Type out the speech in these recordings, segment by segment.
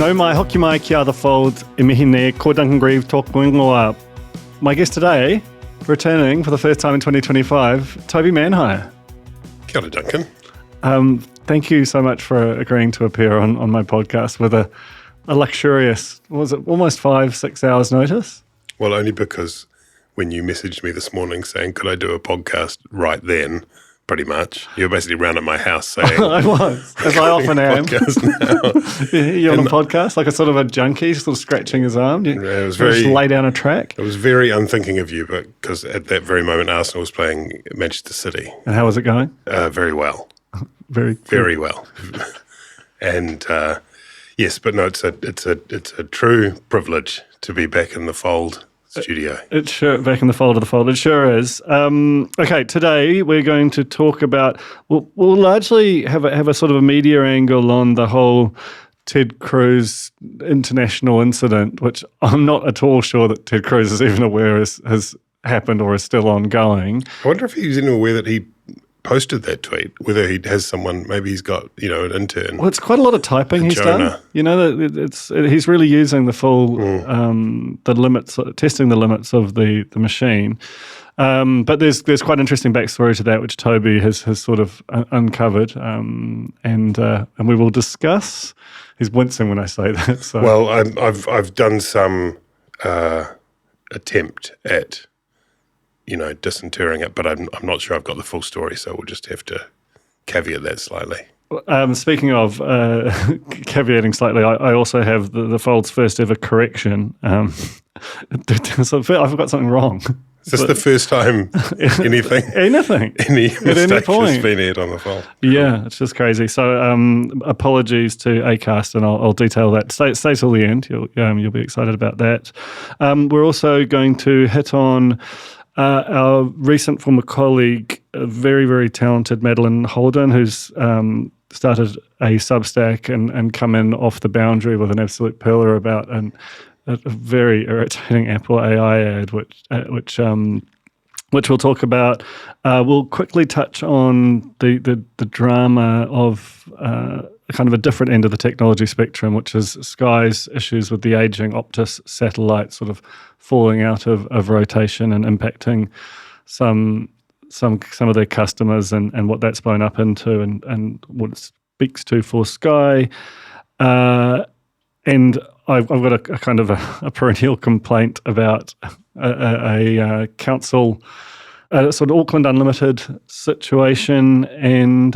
Nau mai, hoki mai ki a The Fold, e mihi ne, ko Duncan Greive tōku ingoa. My guest today, returning for the first time in 2025, Toby Manhire. Kia ora, Duncan. Thank you so much for agreeing to appear on my podcast with a luxurious, what was it, almost 5-6 hours notice? Well, only because when you messaged me this morning saying, could I do a podcast right then, pretty much, you were basically round at my house saying... I was, as I often am. You're on a podcast, like a sort of a junkie, sort of scratching his arm. You just lay down a track. It was very unthinking of you, but because at that very moment Arsenal was playing Manchester City. And how was it going? Very well. Very well. And yes, but no, it's a true privilege to be back in the Fold studio. It's sure, back in the fold of the Fold. It sure is. Okay, today we're going to talk about, we'll largely have a sort of a media angle on the whole Ted Cruz international incident, which I'm not at all sure that Ted Cruz is even aware has happened or is still ongoing. I wonder if he's even aware that he posted that tweet, whether he has someone, maybe he's got, an intern. Well, it's quite a lot of typing he's done. He's really using the full, the limits, testing the limits of the machine. But there's quite an interesting backstory to that, which Toby has sort of uncovered, and we will discuss. He's wincing when I say that. So. Well, I've done some attempt at disinterring it, but I'm not sure I've got the full story, so we'll just have to caveat that slightly. Speaking of caveating slightly, I also have the Fold's first ever correction. So I forgot something wrong. Is this the first time any mistake has been aired on the Fold? Yeah, it's just crazy. So apologies to Acast, and I'll detail that. Stay till the end. You'll be excited about that. We're also going to hit on our recent former colleague, a very, very talented Madeleine Holden, who's started a Substack and come in off the boundary with an absolute pillar about a very irritating Apple AI ad, which we'll talk about. We'll quickly touch on the drama of kind of a different end of the technology spectrum, which is Sky's issues with the aging Optus satellite sort of falling out of rotation and impacting some of their customers and what that's blown up into and what it speaks to for Sky. And I've got a kind of a perennial complaint about a council, sort of Auckland Unlimited situation, and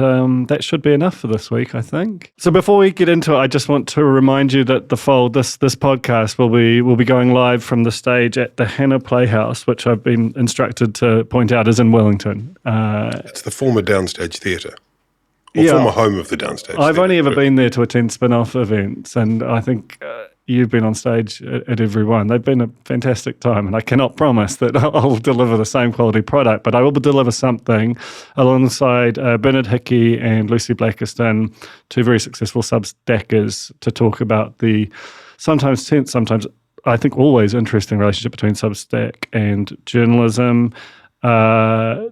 that should be enough for this week, I think. So before we get into it, I just want to remind you that the Fold, this podcast, will be going live from the stage at the Hannah Playhouse, which I've been instructed to point out is in Wellington. It's the former Downstage Theatre. Former home of the Downstage. I've only ever been there to attend Spinoff events, and I think you've been on stage at every one. They've been a fantastic time, and I cannot promise that I'll deliver the same quality product, but I will deliver something alongside Bernard Hickey and Lucy Blackiston, two very successful Substackers, to talk about the sometimes tense, sometimes I think always interesting relationship between Substack and journalism.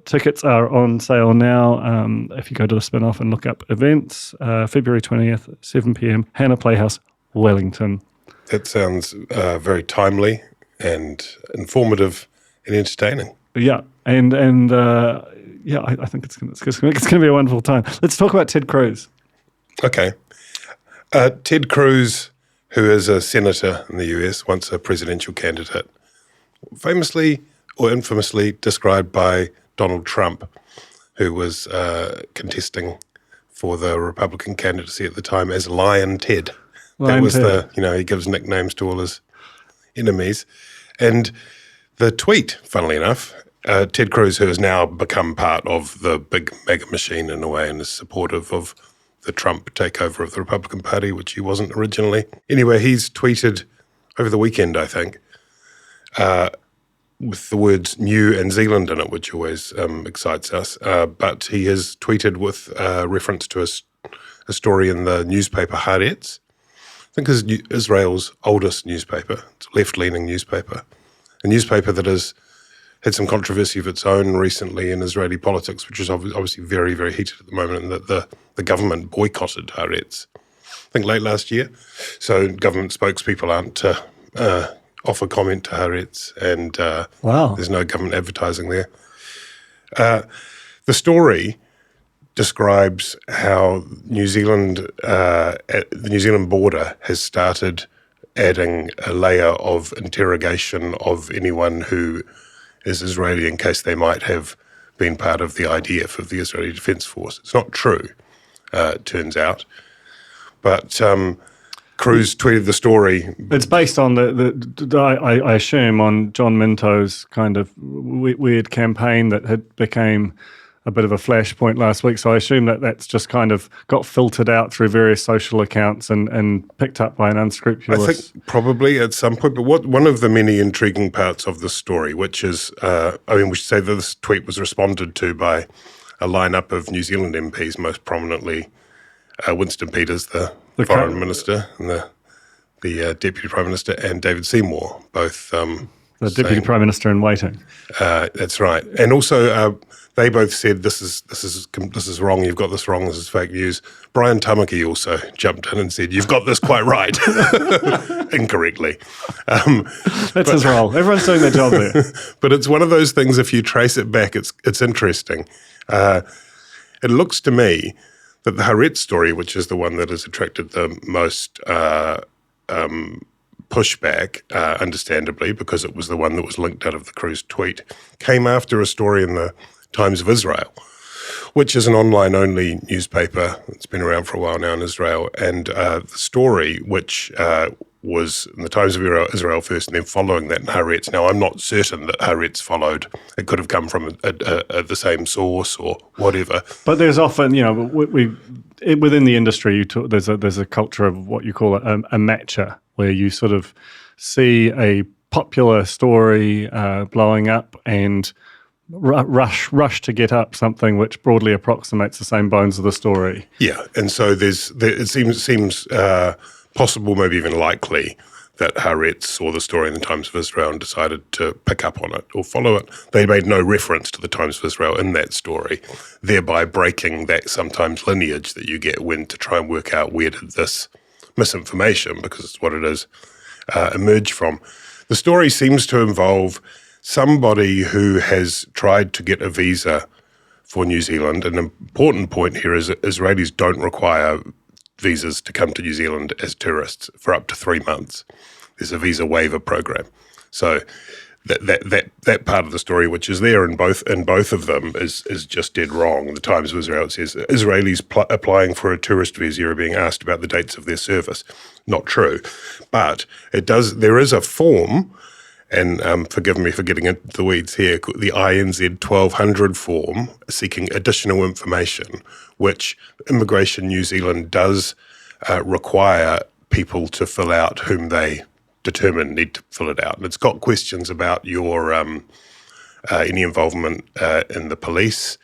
Tickets are on sale now. If you go to the Spinoff and look up events, February 20th, 7 p.m, Hannah Playhouse, Wellington. That sounds very timely and informative and entertaining. Yeah, and I think it's going to be a wonderful time. Let's talk about Ted Cruz. Okay. Ted Cruz, who is a senator in the US, once a presidential candidate, famously or infamously described by Donald Trump, who was contesting for the Republican candidacy at the time as Lion Ted. That was he gives nicknames to all his enemies. And the tweet, funnily enough, Ted Cruz, who has now become part of the big mega machine in a way and is supportive of the Trump takeover of the Republican Party, which he wasn't originally. Anyway, he's tweeted over the weekend, I think, with the words New and Zealand in it, which always excites us. But he has tweeted with reference to a story in the newspaper Haaretz. I think it's Israel's oldest newspaper. It's a left-leaning newspaper. A newspaper that has had some controversy of its own recently in Israeli politics, which is obviously very, very heated at the moment, and that the government boycotted Haaretz. think late last year. So government spokespeople aren't to offer comment to Haaretz, and Wow. there's no government advertising there. The story describes how New Zealand, at the New Zealand border, has started adding a layer of interrogation of anyone who is Israeli in case they might have been part of the IDF, of the Israeli Defence Force. It's not true, it turns out. But Cruz tweeted the story. It's based on I assume, on John Minto's kind of weird campaign that had became a bit of a flashpoint last week. So I assume that that's just kind of got filtered out through various social accounts and picked up by an unscrupulous... I think probably at some point, but one of the many intriguing parts of the story, which is, we should say that this tweet was responded to by a lineup of New Zealand MPs, most prominently Winston Peters, the Foreign Minister, and the Deputy Prime Minister, and David Seymour, both... the Deputy Prime Minister in waiting. That's right. And also... they both said, this is wrong, you've got this wrong, this is fake news. Brian Tamaki also jumped in and said, you've got this quite right, incorrectly. That's his role. Everyone's doing their job there. But it's one of those things, if you trace it back, it's interesting. It looks to me that the Haaretz story, which is the one that has attracted the most pushback, understandably, because it was the one that was linked out of the Cruz tweet, came after a story in the Times of Israel, which is an online-only newspaper that's been around for a while now in Israel. And the story, which was in the Times of Israel first and then following that in Haaretz. Now, I'm not certain that Haaretz followed. It could have come from the same source or whatever. But there's often, within the industry, there's a culture of what you call a matcher, where you sort of see a popular story blowing up and rush to get up something which broadly approximates the same bones of the story. Yeah, and so it seems possible, maybe even likely, that Haaretz saw the story in the Times of Israel and decided to pick up on it or follow it. They made no reference to the Times of Israel in that story, thereby breaking that sometimes lineage that you get when to try and work out where did this misinformation, because it's what it is, emerge from. The story seems to involve somebody who has tried to get a visa for New Zealand. An important point here is that Israelis don't require visas to come to New Zealand as tourists for up to 3 months. There's a visa waiver program. So that part of the story, which is there in both of them, is just dead wrong. The Times of Israel says Israelis applying for a tourist visa are being asked about the dates of their service. Not true, but there is a form, and forgive me for getting into the weeds here, the INZ 1200 form seeking additional information, which Immigration New Zealand does require people to fill out whom they determined need to fill it out. And it's got questions about your any involvement in the police,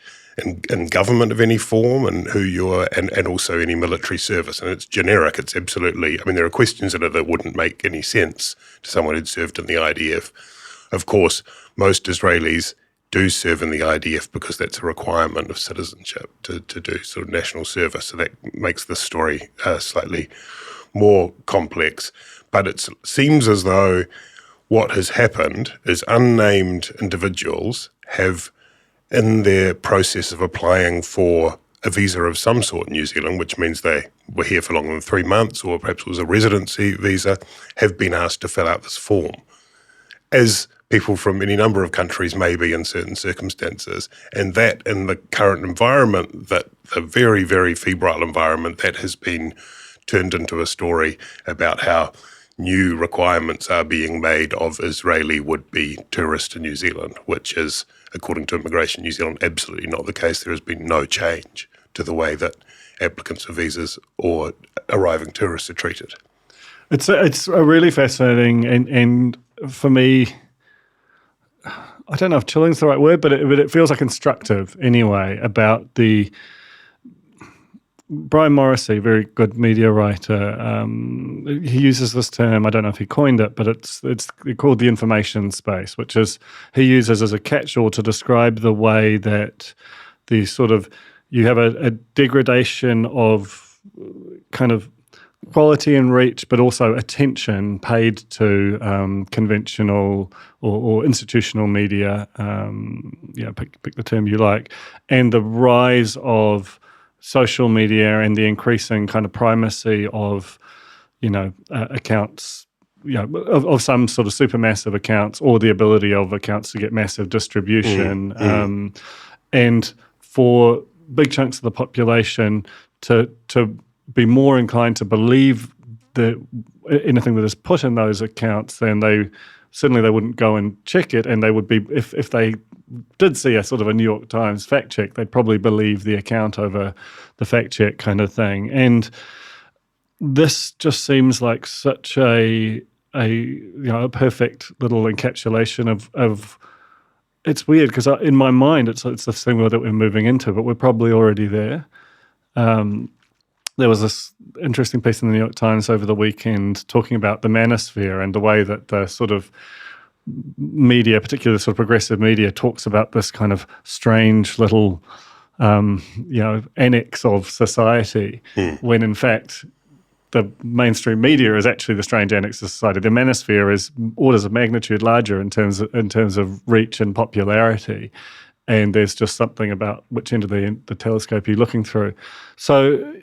in government of any form, and who you're, and also any military service. And it's generic. It's absolutely, there are questions in it that wouldn't make any sense to someone who'd served in the IDF. Of course, most Israelis do serve in the IDF because that's a requirement of citizenship to do sort of national service. So that makes the story slightly more complex. But it seems as though what has happened is unnamed individuals have, in their process of applying for a visa of some sort in New Zealand, which means they were here for longer than 3 months, or perhaps it was a residency visa, have been asked to fill out this form, as people from any number of countries may be in certain circumstances. And that, in the current environment, that the very, very febrile environment, that has been turned into a story about how new requirements are being made of Israeli would-be tourists to New Zealand, which is, according to Immigration New Zealand, absolutely not the case. There has been no change to the way that applicants for visas or arriving tourists are treated. It's a really fascinating, and for me, I don't know if chilling's the right word, but it feels like instructive anyway, about the Brian Morrissey, very good media writer, he uses this term, I don't know if he coined it, but it's called the information space, which is he uses as a catch-all to describe the way that the sort of, you have a degradation of kind of quality and reach, but also attention paid to conventional or institutional media, pick the term you like, and the rise of social media and the increasing kind of primacy of, accounts, of some sort of supermassive accounts, or the ability of accounts to get massive distribution, and for big chunks of the population to be more inclined to believe that anything that is put in those accounts, then they wouldn't go and check it, and they would be, if they did see a sort of a New York Times fact check, they'd probably believe the account over the fact check kind of thing. And this just seems like such a perfect little encapsulation of it's weird because in my mind it's the thing that we're moving into, but we're probably already there. There was this interesting piece in the New York Times over the weekend talking about the manosphere and the way that the sort of media, particularly sort of progressive media, talks about this kind of strange little, annex of society, when in fact the mainstream media is actually the strange annex of society. The manosphere is orders of magnitude larger in terms of reach and popularity. And there's just something about which end of the telescope you're looking through. So,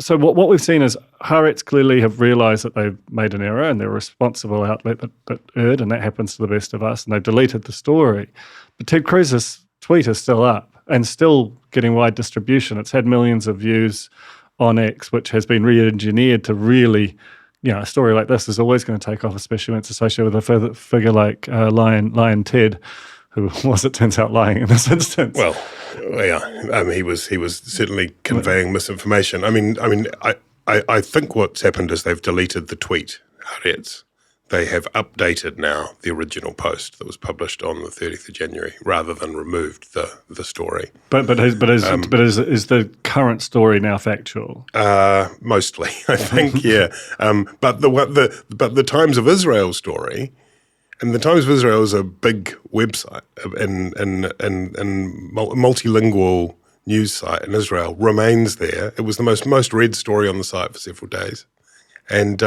so what we've seen is Haaretz clearly have realised that they've made an error and they're a responsible outlet that erred, and that happens to the best of us, and they've deleted the story. But Ted Cruz's tweet is still up and still getting wide distribution. It's had millions of views on X, which has been re-engineered to really, a story like this is always going to take off, especially when it's associated with a figure like Lion Ted, who was, it turns out, lying in this instance. Well, yeah, he was certainly conveying misinformation. I think what's happened is they've deleted the tweet, Haaretz. They have updated now the original post that was published on the 30th of January, rather than removed the story. But is the current story now factual? Mostly, I think, yeah. But the Times of Israel story. And the Times of Israel is a big website and multilingual news site in Israel, remains there. It was the most read story on the site for several days. And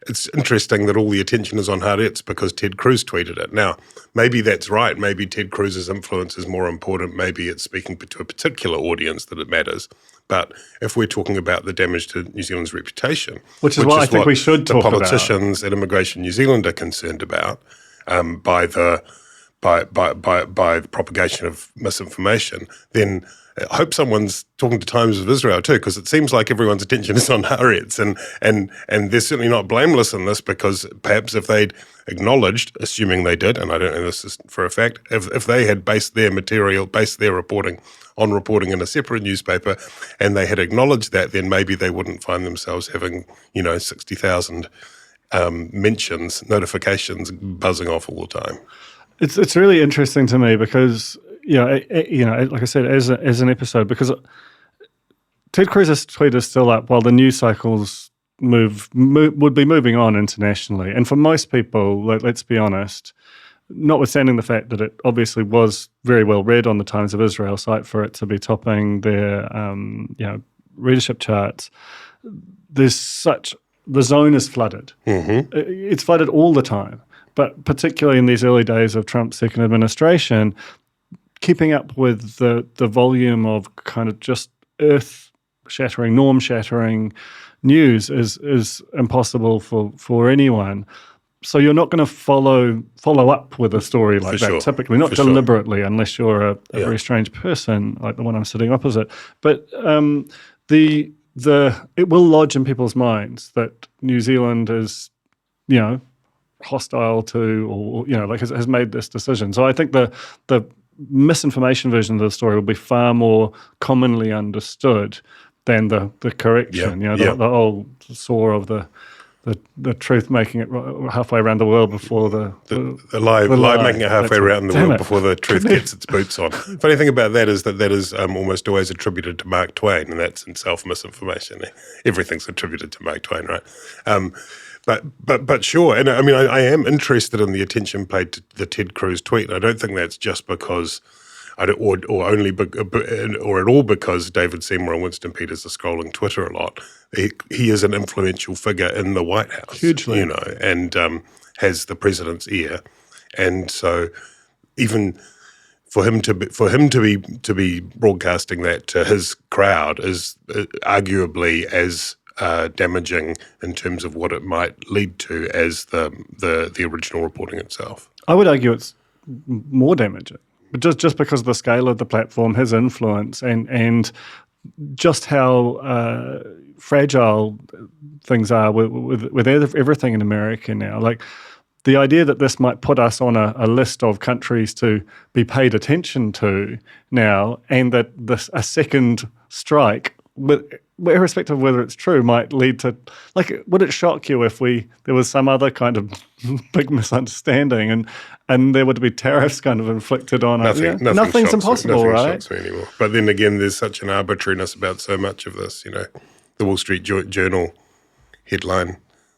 it's interesting that all the attention is on Haaretz because Ted Cruz tweeted it. Now, maybe that's right. Maybe Ted Cruz's influence is more important. Maybe it's speaking to a particular audience that it matters. But if we're talking about the damage to New Zealand's reputation, which is what I think we should talk about, the politicians at Immigration New Zealand are concerned about by the propagation of misinformation, then I hope someone's talking to Times of Israel too, because it seems like everyone's attention is on Haaretz, and they're certainly not blameless in this, because perhaps if they'd acknowledged, assuming they did, and I don't know this is for a fact, if they had based their reporting on reporting in a separate newspaper, and they had acknowledged that, then maybe they wouldn't find themselves having 60,000 mentions, notifications buzzing off all the time. It's really interesting to me because like I said, as an episode, because Ted Cruz's tweet is still up while the news cycles would be moving on internationally, and for most people, let's be honest, notwithstanding the fact that it obviously was very well read on the Times of Israel site for it to be topping their readership charts, the zone is flooded. Mm-hmm. It's flooded all the time. But particularly in these early days of Trump's second administration, keeping up with the volume of kind of just earth-shattering, norm-shattering news is impossible for anyone. So you're not going to follow up with a story like that, typically, not deliberately, unless you're a very strange person like the one I'm sitting opposite. But it will lodge in people's minds that New Zealand is, hostile to, or has made this decision. So I think the misinformation version of the story will be far more commonly understood than the correction. The old saw of the truth making it halfway around the world before the lie making it halfway around the world before the truth gets its boots on. Funny thing about that is that is almost always attributed to Mark Twain, and that's in self-misinformation. Everything's attributed to Mark Twain, right? But sure, and I am interested in the attention paid to the Ted Cruz tweet. I don't think that's just because or only or at all because David Seymour and Winston Peters are scrolling Twitter a lot. He is an influential figure in the White House, hugely, and has the president's ear, and so even for him to be broadcasting that to his crowd is arguably as damaging in terms of what it might lead to as the original reporting itself. I would argue it's more damaging, but just because of the scale of the platform, his influence, and just how fragile things are with everything in America now. Like the idea that this might put us on a list of countries to be paid attention to now, and that a second strike, irrespective of whether it's true, might lead to, like, would it shock you if there was some other kind of big misunderstanding and there would be tariffs kind of inflicted on it? Nothing's impossible, right? Nothing shocks me anymore. But then again, there's such an arbitrariness about so much of this. The Wall Street Journal headline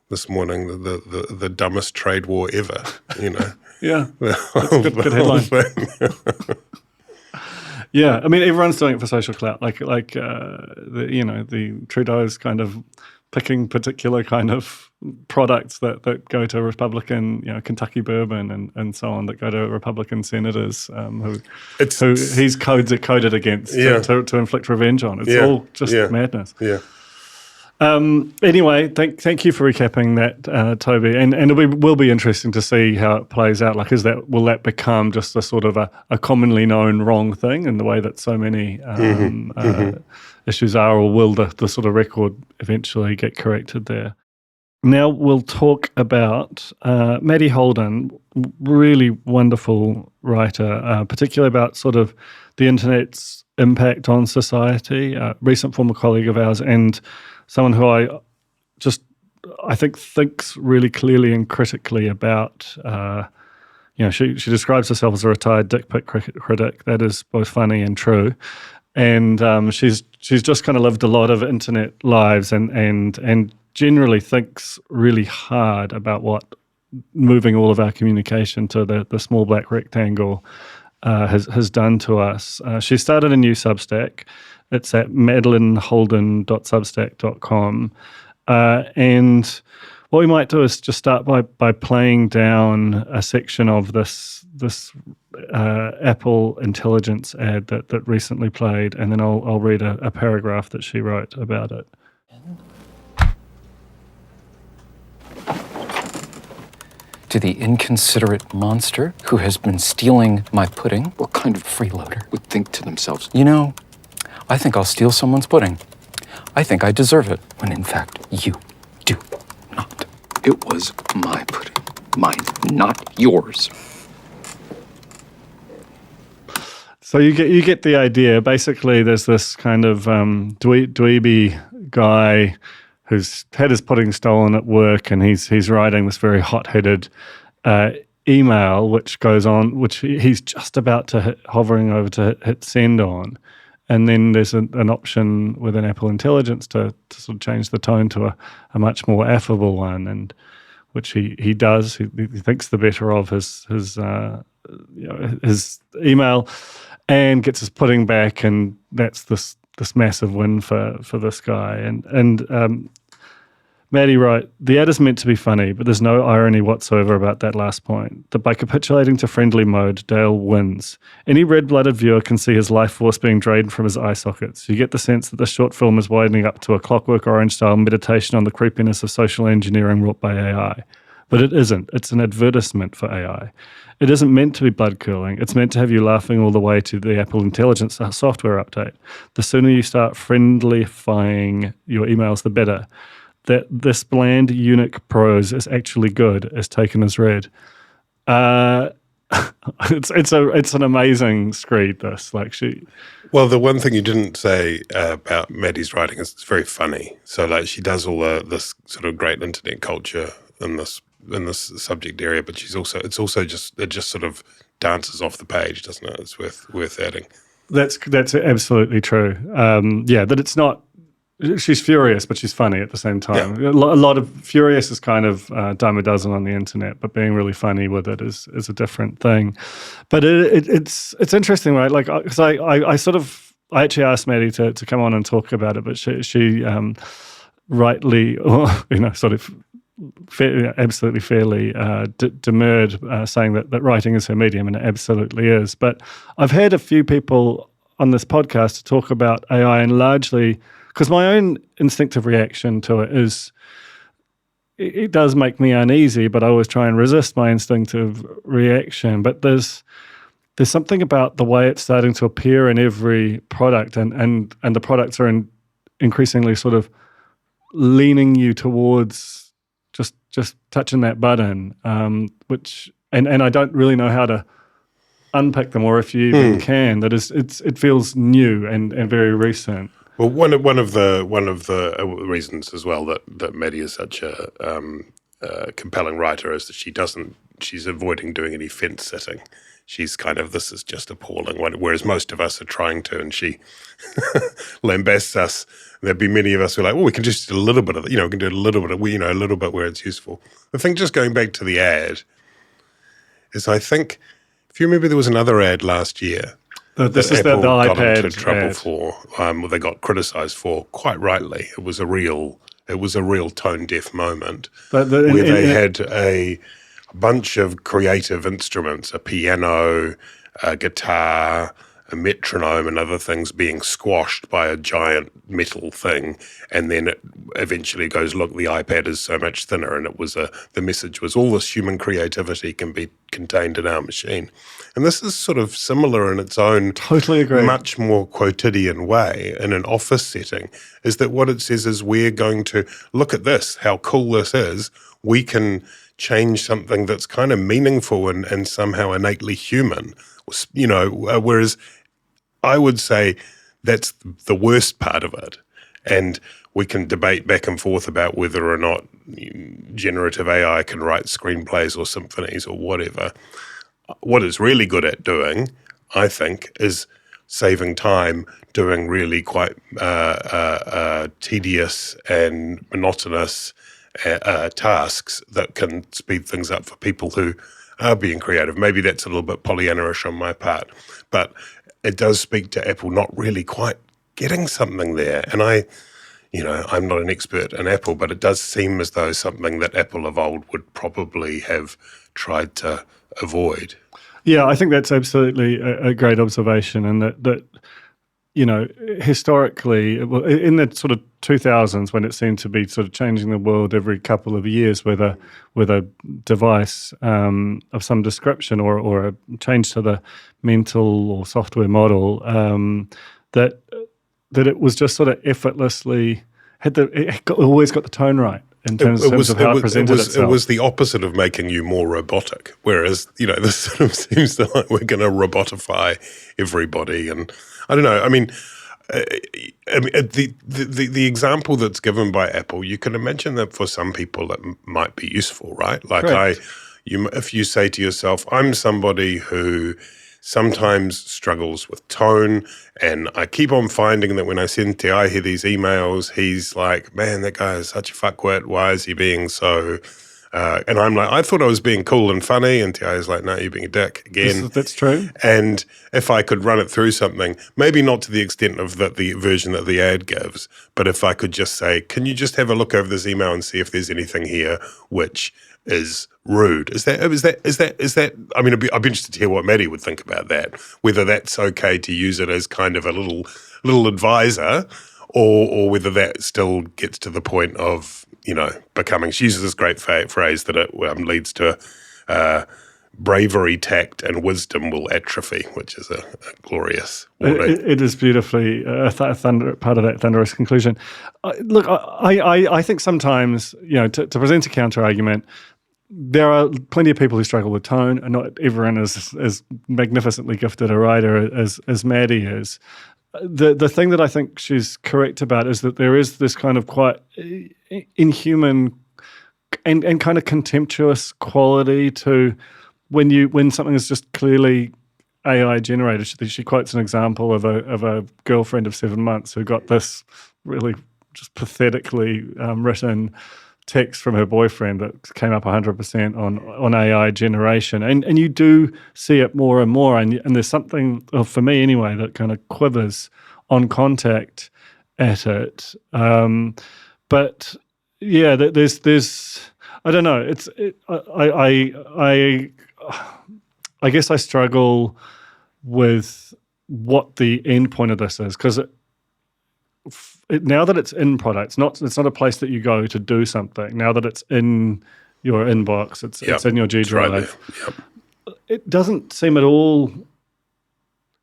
this morning, the dumbest trade war ever. Yeah, that's a good headline. Yeah, I mean, everyone's doing it for social clout. Like the Trudeau's kind of picking particular kind of products that go to Republican, Kentucky bourbon and so on, that go to Republican senators who he's coded against to inflict revenge on. It's all just madness. Yeah. Anyway, thank you for recapping that, Toby, and it will be interesting to see how it plays out. Like, will that become just a sort of a commonly known wrong thing in the way that so many issues are, or will the sort of record eventually get corrected there? Now we'll talk about Madeleine Holden, really wonderful writer, particularly about sort of the internet's impact on society. Recent former colleague of ours, and someone who I think thinks really clearly and critically about, she describes herself as a retired dick pic critic. That is both funny and true. And she's just kind of lived a lot of internet lives and generally thinks really hard about what moving all of our communication to the small black rectangle has done to us. She started a new Substack. It's at madeleineholden.substack.com. And what we might do is just start by playing down a section of this Apple Intelligence ad that recently played, and then I'll read a paragraph that she wrote about it. To the inconsiderate monster who has been stealing my pudding, What kind of freeloader would think to themselves, I think I'll steal someone's pudding. I think I deserve it, when in fact you do not. it was my pudding, mine, not yours. So you get the idea. Basically, there's this kind of dweeby guy who's had his pudding stolen at work, and he's writing this very hot-headed email, which he's just about to hovering over to hit send on. And then there's an option within Apple Intelligence to sort of change the tone to a much more affable one, and which he does. He thinks the better of his email, and gets his pudding back, and that's this massive win for this guy. And Maddie wrote, "The ad is meant to be funny, but there's no irony whatsoever about that last point. That by capitulating to friendly mode, Dale wins. Any red-blooded viewer can see his life force being drained from his eye sockets. You get the sense that the short film is widening up to a Clockwork Orange-style meditation on the creepiness of social engineering wrought by AI. But it isn't. It's an advertisement for AI. It isn't meant to be blood-curdling. It's meant to have you laughing all the way to the Apple Intelligence software update. The sooner you start friendlyfying your emails, the better. That this bland eunuch prose is actually good is taken as read." It's an amazing screed. This Well, the one thing you didn't say about Maddie's writing is it's very funny. So she does all this sort of great internet culture in this subject area, but it just sort of dances off the page, doesn't it? It's worth adding. That's absolutely true. That it's not. she's furious, but she's funny at the same time. Yeah. A lot of furious is kind of dime a dozen on the internet, but being really funny with it is a different thing. But it's interesting, right? Like, because I actually asked Maddie to come on and talk about it, but she rightly, or, sort of absolutely fairly demurred, saying that writing is her medium, and it absolutely is. But I've had a few people on this podcast to talk about AI, and largely because my own instinctive reaction to it is it does make me uneasy, but I always try and resist my instinctive reaction. But there's something about the way it's starting to appear in every product, and the products are increasingly sort of leaning you towards just touching that button, which I don't really know how to unpick them, or if you even can. That is, it feels new and very recent. Well, one of the reasons as well that Maddie is such a compelling writer is that she's avoiding doing any fence sitting. She's kind of, this is just appalling, whereas most of us are trying to, and she lambasts us. There'd be many of us who are like, well, we can just do a little bit of, we can do a little bit of, a little bit where it's useful. The thing, just going back to the ad, is I think, if you remember, there was another ad last year. This is Apple the got iPad into trouble ad. for. They got criticised for, quite rightly. It was a real tone deaf moment where they had a bunch of creative instruments, a piano, a guitar, a metronome, and other things being squashed by a giant metal thing, and then it eventually goes, look, the iPad is so much thinner, and it was the message was, all this human creativity can be contained in our machine. And this is sort of similar in its own totally agree, much more quotidian way in an office setting, is that what it says is, we're going to look at this, how cool this is, we can change something that's kind of meaningful and somehow innately human, whereas I would say that's the worst part of it. And we can debate back and forth about whether or not generative AI can write screenplays or symphonies or whatever. What it's really good at doing, I think, is saving time doing really quite tedious and monotonous tasks that can speed things up for people who are being creative. Maybe that's a little bit Pollyanna-ish on my part, but it does speak to Apple not really quite getting something there. And I'm not an expert in Apple, but it does seem as though something that Apple of old would probably have tried to avoid. Yeah, I think that's absolutely a great observation, and that historically, in the sort of 2000s, when it seemed to be sort of changing the world every couple of years with a device of some description or a change to the mental or software model, that it was just sort of effortlessly always got the tone right. In terms of how it presented itself. It was the opposite of making you more robotic, whereas, this sort of seems like we're going to robotify everybody. And I don't know, the example that's given by Apple, you can imagine that for some people it might be useful, right? Like if you say to yourself, I'm somebody who sometimes struggles with tone, and I keep on finding that when I send Te here these emails, he's like, man, that guy is such a fuckwit, why is he being so... and I'm like, I thought I was being cool and funny, and Te is like, no, you're being a dick again. That's true. And if I could run it through something, maybe not to the extent of the version that the ad gives, but if I could just say, can you just have a look over this email and see if there's anything here which is rude? Is that? I mean, I'd be interested to hear what Maddie would think about that. Whether that's okay to use it as kind of a little advisor, or whether that still gets to the point of becoming. She uses this great phrase that it leads to bravery, tact, and wisdom will atrophy, which is a glorious wording. It is beautifully part of that thunderous conclusion. Look, I think sometimes, to present a counter argument, there are plenty of people who struggle with tone, and not everyone is as magnificently gifted a writer as Maddie is. The thing that I think she's correct about is that there is this kind of quite inhuman and kind of contemptuous quality to when something is just clearly AI generated. She quotes an example of a girlfriend of 7 months who got this really just pathetically written text from her boyfriend that came up 100% on AI generation. And you do see it more and more. And there's something, for me anyway, that kind of quivers on contact at it. But yeah, there's I don't know. I guess I struggle with what the end point of this is, because now that it's in product, it's not a place that you go to do something. Now that it's in your inbox, it's in your G Drive. It doesn't seem at all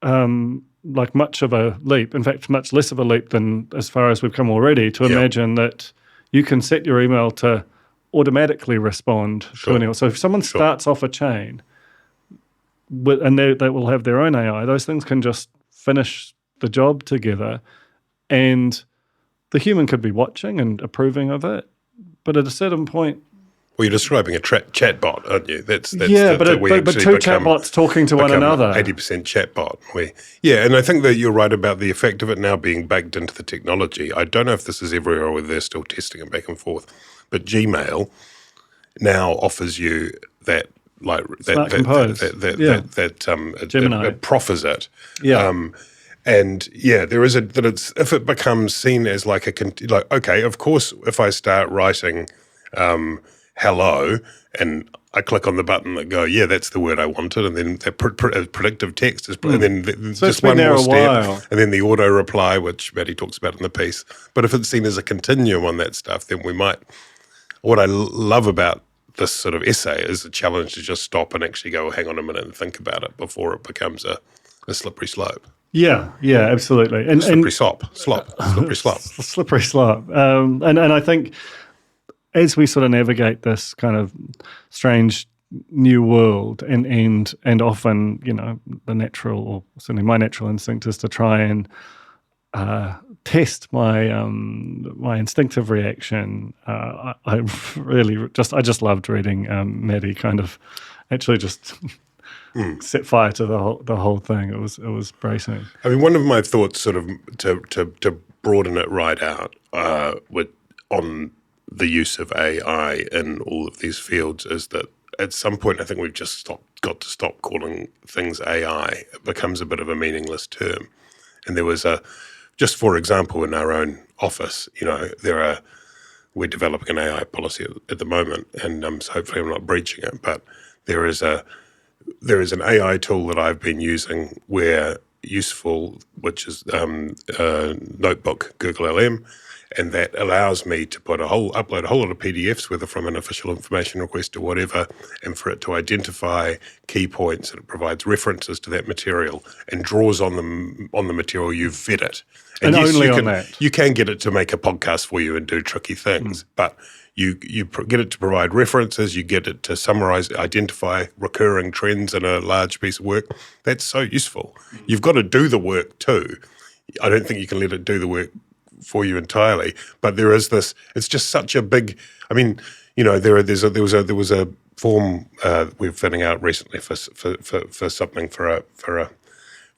like much of a leap. In fact, much less of a leap than as far as we've come already to imagine that you can set your email to automatically respond to an email. So if someone starts off a chain and they will have their own AI, those things can just finish the job together, and the human could be watching and approving of it. But at a certain point, well, you're describing a chatbot, aren't you? But two chatbots talking to one another. 80% chatbot. And I think that you're right about the effect of it now being baked into the technology. I don't know if this is everywhere or whether they're still testing it back and forth. But Gmail now offers you that, like Gemini. It proffers it. If it becomes seen as okay, of course, if I start writing hello and I click on the button that go, that's the word I wanted, and then that predictive text is, and then so just one more step, and then the auto reply, which Maddie talks about in the piece. But if it's seen as a continuum on that stuff, then we might. What I love about this sort of essay is the challenge to just stop and actually go, hang on a minute and think about it before it becomes a slippery slope. Yeah, absolutely. And slippery slop. Slippery slop. And I think as we sort of navigate this kind of strange new world, and often, the natural, or certainly my natural instinct is to try and test my my instinctive reaction. I just loved reading Maddie kind of actually just set fire to the whole thing. It was bracing. I mean, one of my thoughts, sort of to broaden it right out, on the use of AI in all of these fields, is that at some point I think we've just got to stop calling things AI. It becomes a bit of a meaningless term. And there was just for example, in our own office, we're developing an AI policy at the moment, and so hopefully I'm not breaching it, but there is an AI tool that I've been using where useful, which is Notebook, Google LM, and that allows me to upload a whole lot of PDFs, whether from an official information request or whatever, and for it to identify key points, and it provides references to that material and draws on the material you've fed it. And yes, only on that. You can get it to make a podcast for you and do tricky things, but you get it to provide references, you get it to summarize, identify recurring trends in a large piece of work. That's so useful. You've got to do the work too. I don't think you can let it do the work for you entirely, but there is this. It's just such a big. I mean, there was a form we're filling out recently for something for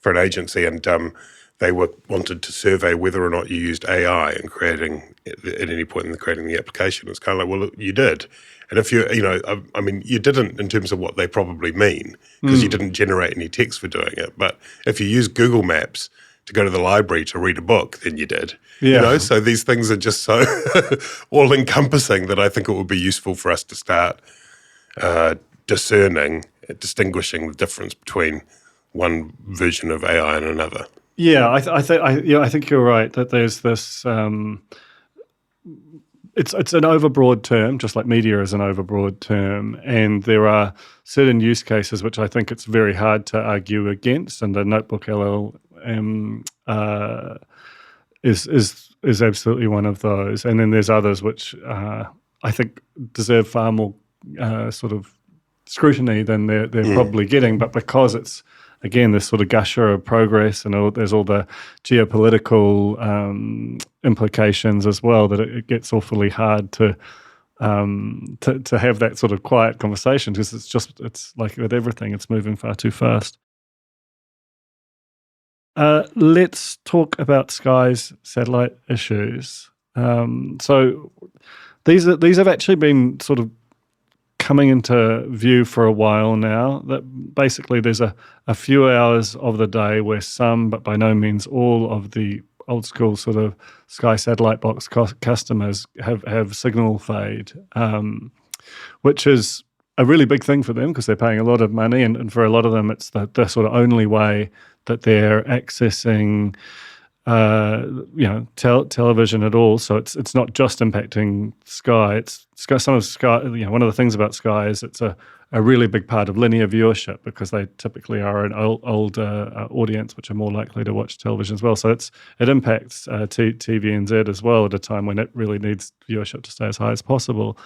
an agency, and they wanted to survey whether or not you used AI in creating at any point in creating the application. It's kind of like, well, you did, and if you you didn't in terms of what they probably mean, because you didn't generate any text for doing it. But if you use Google Maps to go to the library to read a book, then you did. Yeah. So these things are just so all-encompassing that I think it would be useful for us to start distinguishing the difference between one version of AI and another. Yeah, I think you're right that there's this. It's an overbroad term, just like media is an overbroad term, and there are certain use cases which I think it's very hard to argue against, and the Notebook LLM is absolutely one of those. And then there's others which I think deserve far more sort of scrutiny than they're probably getting, but because it's, again, this sort of gusher of progress, and there's all the geopolitical implications as well, that it gets awfully hard to have that sort of quiet conversation, because it's like with everything, it's moving far too fast. Let's talk about Sky's satellite issues. So these have actually been sort of coming into view for a while now. That basically there's a few hours of the day where some, but by no means all, of the old school sort of Sky satellite box customers have signal fade, which is a really big thing for them because they're paying a lot of money, and for a lot of them it's the sort of only way that they're accessing television at all. So it's not just impacting Sky. It's Sky. Some of Sky. One of the things about Sky is it's a really big part of linear viewership because they typically are an older audience, which are more likely to watch television as well. So it impacts TVNZ as well at a time when it really needs viewership to stay as high as possible.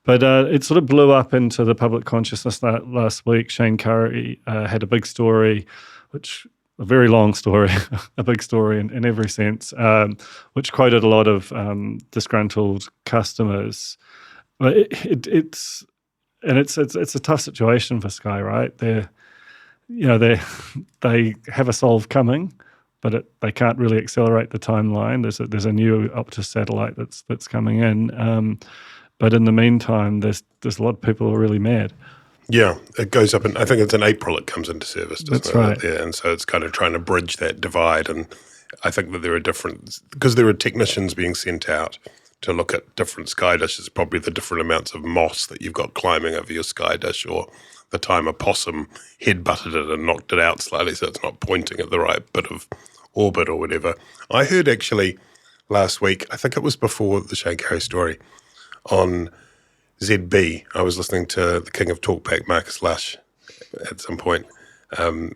But it sort of blew up into the public consciousness last week. Shane Curry had a big story, a very long story, a big story in every sense, which quoted a lot of disgruntled customers. But it's a tough situation for Sky, right? They have a solve coming, but they can't really accelerate the timeline. There's a new Optus satellite that's coming in, but in the meantime, there's a lot of people who are really mad. Yeah, it goes up, and I think it's in April it comes into service, doesn't it? That's right. Yeah, and so it's kind of trying to bridge that divide, and I think that there are because there are technicians being sent out to look at different Sky dishes, probably the different amounts of moss that you've got climbing over your Sky dish, or the time a possum head-butted it and knocked it out slightly so it's not pointing at the right bit of orbit or whatever. I heard actually last week, I think it was before the Shane Curry story, on ZB, I was listening to the King of Talkback, Marcus Lush, at some point, and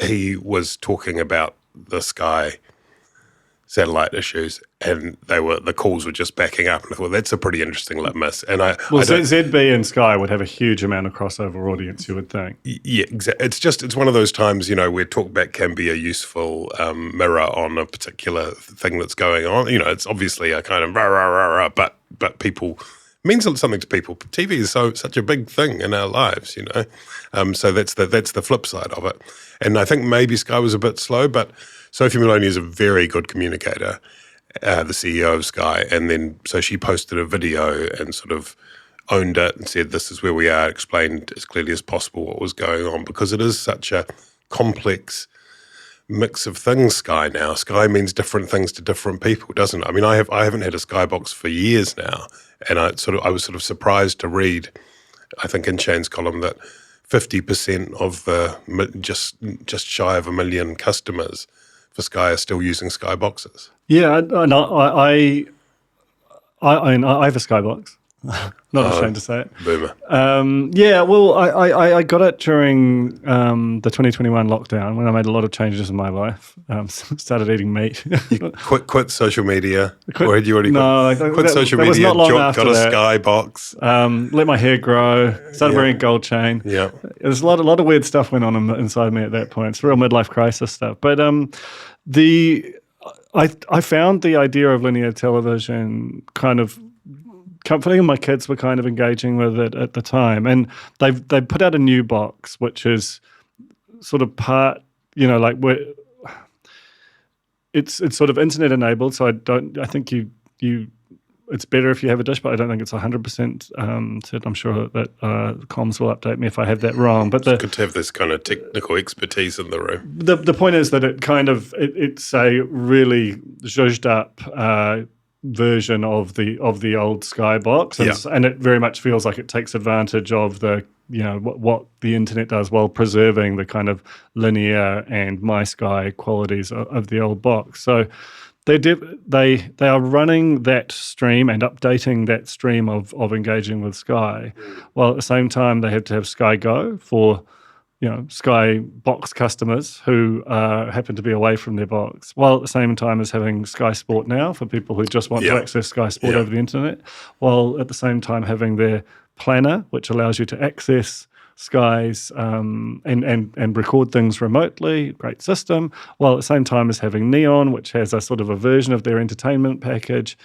he was talking about the Sky satellite issues, and the calls were just backing up, and I thought that's a pretty interesting litmus. And ZB and Sky would have a huge amount of crossover audience, you would think. Yeah, exactly. It's one of those times, where talkback can be a useful mirror on a particular thing that's going on. It's obviously a kind of rah, rah, rah, rah, but people means something to people. TV is such a big thing in our lives, so that's the flip side of it. And I think maybe Sky was a bit slow, but Sophie Maloney is a very good communicator, the CEO of Sky, and then so she posted a video and sort of owned it and said, this is where we are, explained as clearly as possible what was going on, because it is such a complex mix of things, Sky now. Sky means different things to different people, doesn't it? I mean, I haven't had a Sky box for years now, and I was sort of surprised to read, I think in Shane's column, that 50% of the just shy of 1 million customers for Sky are still using Sky boxes. Yeah, I have a Sky box. Not ashamed to say it. Boomer. Yeah, well, I got it during the 2021 lockdown when I made a lot of changes in my life. Started eating meat. Quit social media. Or had you already quit social that was media? not long after got a that. Sky box. Let my hair grow. Started wearing a gold chain. Yeah. There's a lot of weird stuff went on inside me at that point. It's real midlife crisis stuff. But I found the idea of linear television kind of comforting, and my kids were kind of engaging with it at the time. And they've put out a new box, which is sort of part, it's sort of internet enabled. So I think it's better if you have a dish, but I don't think it's 100% set. I'm sure that comms will update me if I have that wrong. But it's good to have this kind of technical expertise in the room. The point is that it's a really zhuzhed up version of the old Sky box, and it very much feels like it takes advantage of the what the internet does while preserving the kind of linear and my Sky qualities of the old box. So they are running that stream and updating that stream of engaging with Sky, while at the same time they had to have Sky Go for Sky box customers who happen to be away from their box, while at the same time as having Sky Sport Now for people who just want to access Sky Sport over the internet, while at the same time having their planner, which allows you to access Sky's and record things remotely, great system, while at the same time as having Neon, which has a sort of a version of their entertainment package.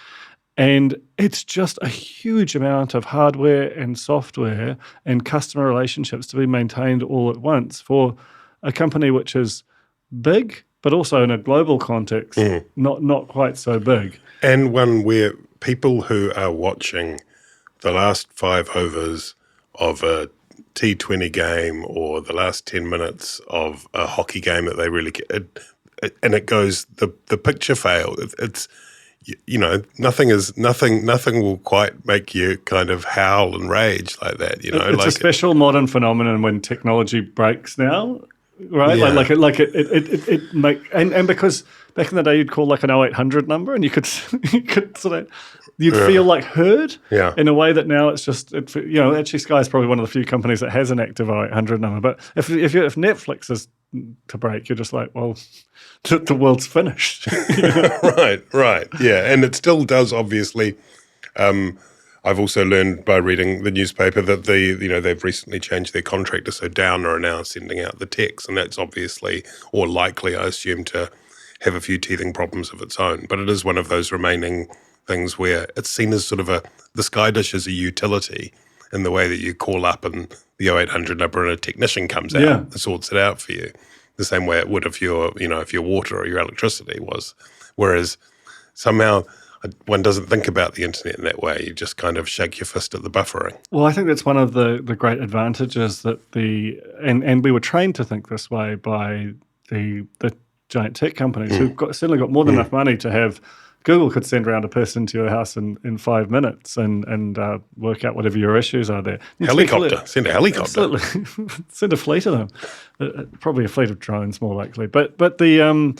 And it's just a huge amount of hardware and software and customer relationships to be maintained all at once for a company which is big but also in a global context, not quite so big. And one where people who are watching the last 5 overs of a T20 game or the last 10 minutes of a hockey game that they really and it goes, the picture failed. It's nothing will quite make you kind of howl and rage like that. It's a special modern phenomenon when technology breaks now, right? Yeah. And because back in the day you'd call like an 0800 number and you could you'd feel like heard in a way that now it's just actually Sky's probably one of the few companies that has an active 0800 number. But if Netflix is to break, you're just like, well, the world's finished. Right, yeah, and it still does. Obviously, I've also learned by reading the newspaper that they've recently changed their contractor, so Downer are now sending out the text, and that's obviously or likely, I assume, to have a few teething problems of its own. But it is one of those remaining things where it's seen as sort of the Sky Dish as a utility in the way that you call up and the 0800 number and a technician comes out and sorts it out for you, the same way it would if your water or your electricity was. Whereas somehow one doesn't think about the internet in that way. You just kind of shake your fist at the buffering. Well, I think that's one of the great advantages that and we were trained to think this way by the giant tech companies who've certainly got more than enough money to have. Google could send around a person to your house in 5 minutes and work out whatever your issues are there. Helicopter. Send a helicopter. Absolutely. Send a fleet of them. Probably a fleet of drones, more likely. But the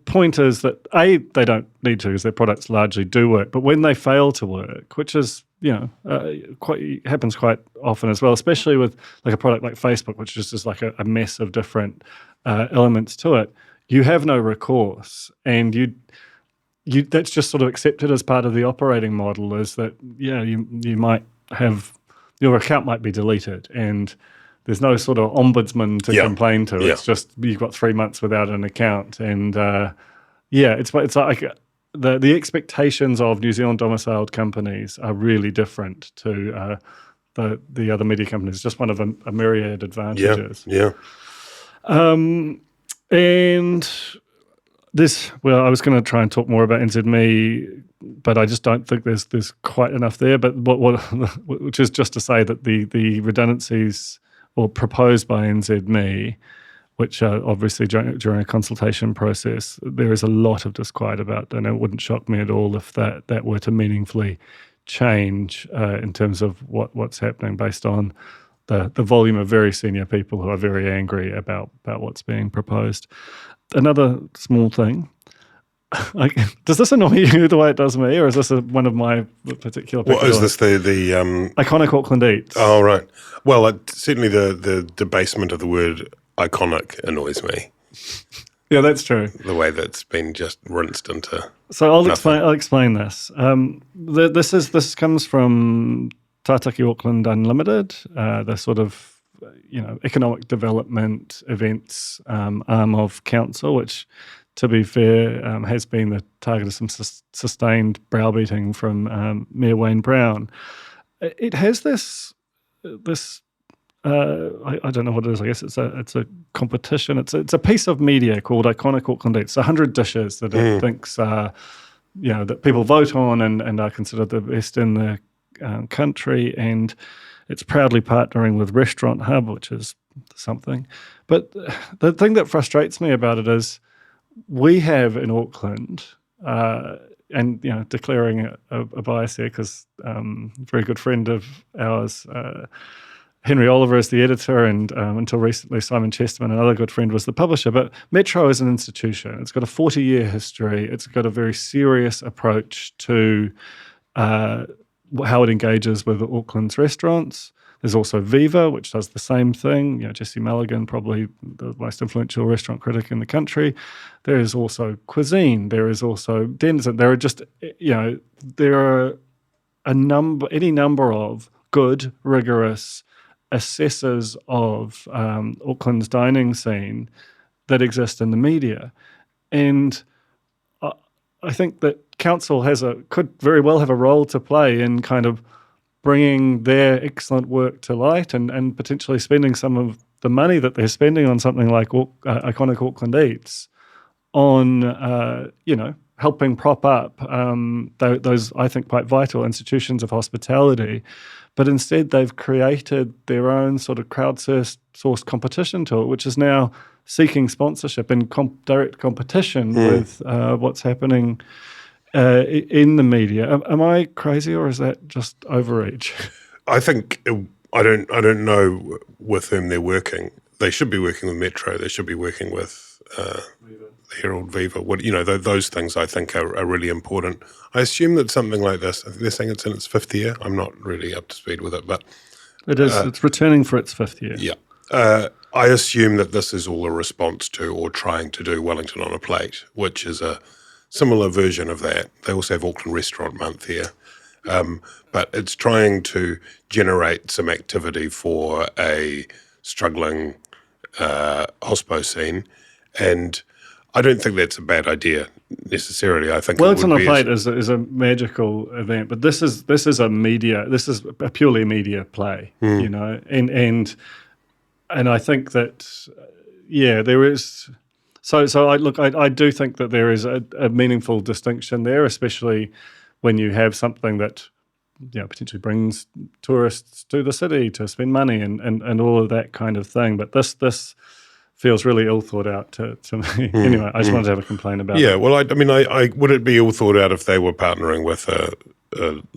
point is that they don't need to because their products largely do work. But when they fail to work, which is happens quite often as well, especially with like a product like Facebook, which is just like a mess of different elements to it, you have no recourse, and you that's just sort of accepted as part of the operating model. Is that you might have your account might be deleted and there's no sort of ombudsman to complain to. It's just you've got 3 months without an account, and it's like the expectations of New Zealand domiciled companies are really different to the other media companies. It's just one of a myriad advantages. And this, I was going to try and talk more about NZME, but I just don't think there's quite enough there. But which is just to say that the redundancies proposed by NZME, which are obviously during a consultation process, there is a lot of disquiet about, and it wouldn't shock me at all if that were to meaningfully change in terms of what's happening based on the volume of very senior people who are very angry about what's being proposed. Another small thing. Does this annoy you the way it does me, or is this one of my particular? What is this? The iconic Auckland Eats? Oh, right. Well, certainly the debasement of the word iconic annoys me. Yeah, that's true. The way that's been just rinsed into. So I'll explain this. This comes from Tātaki Auckland Unlimited, the sort of economic development events arm of council, which, to be fair, has been the target of some sustained browbeating from Mayor Wayne Brown. It has this I don't know what it is. I guess it's a competition. It's a piece of media called Iconic Auckland Eats. 100 dishes that it thinks that people vote on and are considered the best in the country, and it's proudly partnering with Restaurant Hub, which is something. But the thing that frustrates me about it is we have in Auckland, and declaring a bias here because a very good friend of ours, Henry Oliver, is the editor, and until recently Simon Chesterman, another good friend, was the publisher. But Metro is an institution. It's got a 40-year history. It's got a very serious approach to how it engages with Auckland's restaurants. There's also Viva, which does the same thing. Jesse Mulligan, probably the most influential restaurant critic in the country. There is also Cuisine. There is also Denizen. There are just, there are any number of good, rigorous assessors of Auckland's dining scene that exist in the media. And I think that council could very well have a role to play in kind of bringing their excellent work to light and potentially spending some of the money that they're spending on something like iconic Auckland Eats on, helping prop up those, I think, quite vital institutions of hospitality. But instead, they've created their own sort of crowdsourced competition to it, which is now seeking sponsorship in direct competition with what's happening in the media. Am I crazy, or is that just overreach? I think I don't know with whom they're working. They should be working with Metro. They should be working with the Herald, Viva. Those things I think are really important. I assume that something like this, I think they're saying it's in its 5th year. I'm not really up to speed with it, but it is. It's returning for its 5th year. Yeah. I assume that this is all a response to or trying to do Wellington on a Plate, which is a similar version of that. They also have Auckland Restaurant Month here. But it's trying to generate some activity for a struggling hospo scene. And I don't think that's a bad idea necessarily. I think Wellington on a Plate is a magical event, but this is a purely media play, and I think that there is. So I do think that there is a meaningful distinction there, especially when you have something that potentially brings tourists to the city to spend money and all of that kind of thing. But this feels really ill thought out to me. Anyway, I just wanted to have a complaint about it. Yeah, well, I would it be ill thought out if they were partnering with a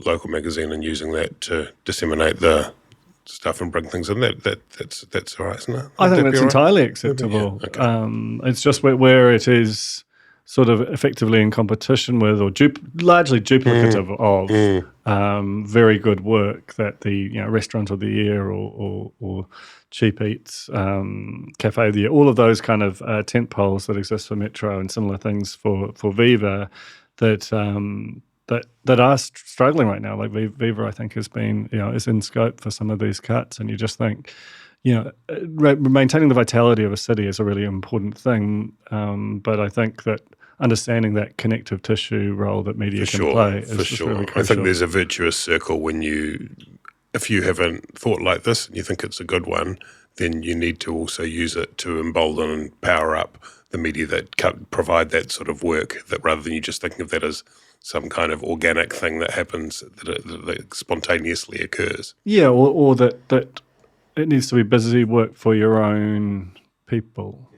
local magazine and using that to disseminate the stuff and bring things in? That's all right, isn't it? I think that's entirely acceptable. Yeah, okay. It's just where it is sort of effectively in competition with or largely duplicative of very good work that the Restaurant of the Year or Cheap Eats, Cafe of the Year, all of those kind of tent poles that exist for Metro and similar things for Viva that are struggling right now. Like Viva, I think, has been is in scope for some of these cuts, and you just think maintaining the vitality of a city is a really important thing. But I think that understanding that connective tissue role that media can play is just really crucial. I think there's a virtuous circle when if you haven't thought like this and you think it's a good one, then you need to also use it to embolden and power up the media that provide that sort of work, that rather than you just thinking of that as some kind of organic thing that happens, that spontaneously occurs. Yeah, or that it needs to be busy work for your own people.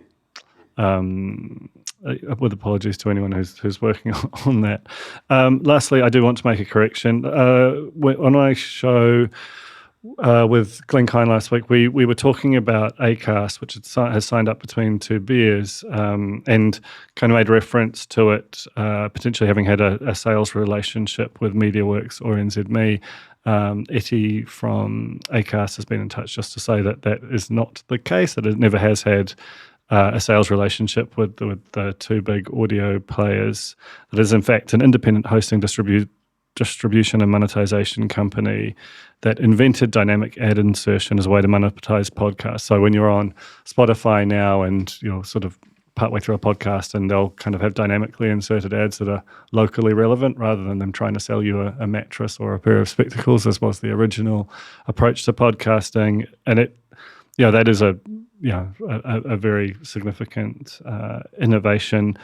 With apologies to anyone who's working on that. Lastly, I do want to make a correction. On my show with Glenn Kine last week, we were talking about Acast, which has signed up between two beers, and kind of made reference to it potentially having had a sales relationship with MediaWorks or NZME. Etty from Acast has been in touch just to say that is not the case, that it never has had a sales relationship with the two big audio players. It is, in fact, an independent hosting distribution and monetization company that invented dynamic ad insertion as a way to monetize podcasts. So when you're on Spotify now and you're sort of partway through a podcast and they'll kind of have dynamically inserted ads that are locally relevant rather than them trying to sell you a mattress or a pair of spectacles, as was the original approach to podcasting. And that is a very significant innovation.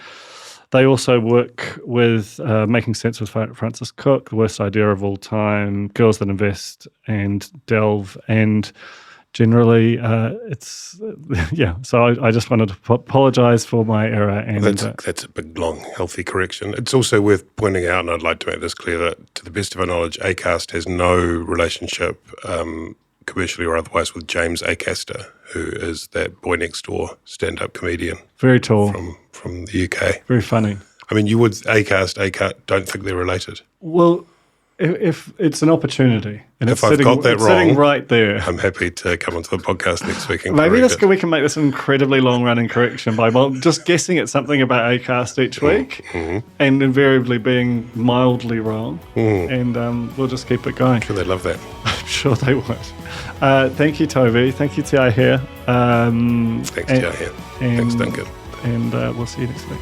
They also work with Making Sense with Francis Cook, The Worst Idea of All Time, Girls That Invest and Delve, and generally So I just wanted to apologise for my error. And that's a big, long, healthy correction. It's also worth pointing out, and I'd like to make this clear, that to the best of our knowledge, Acast has no relationship commercially or otherwise with James Acaster, who is that boy next door stand-up comedian. Very tall. From the UK. Very funny. I mean, you would Acast, don't think they're related. Well, if it's an opportunity, and if I've got that wrong, sitting right there, I'm happy to come onto the podcast next week and maybe we can make this an incredibly long-running correction by just guessing at something about Acast each week, and invariably being mildly wrong, and we'll just keep it going. I'm sure they love that. I'm sure they would. Thank you, Toby. Thank you, Tia here. Thanks, Tia here. Thanks, Duncan. And we'll see you next week.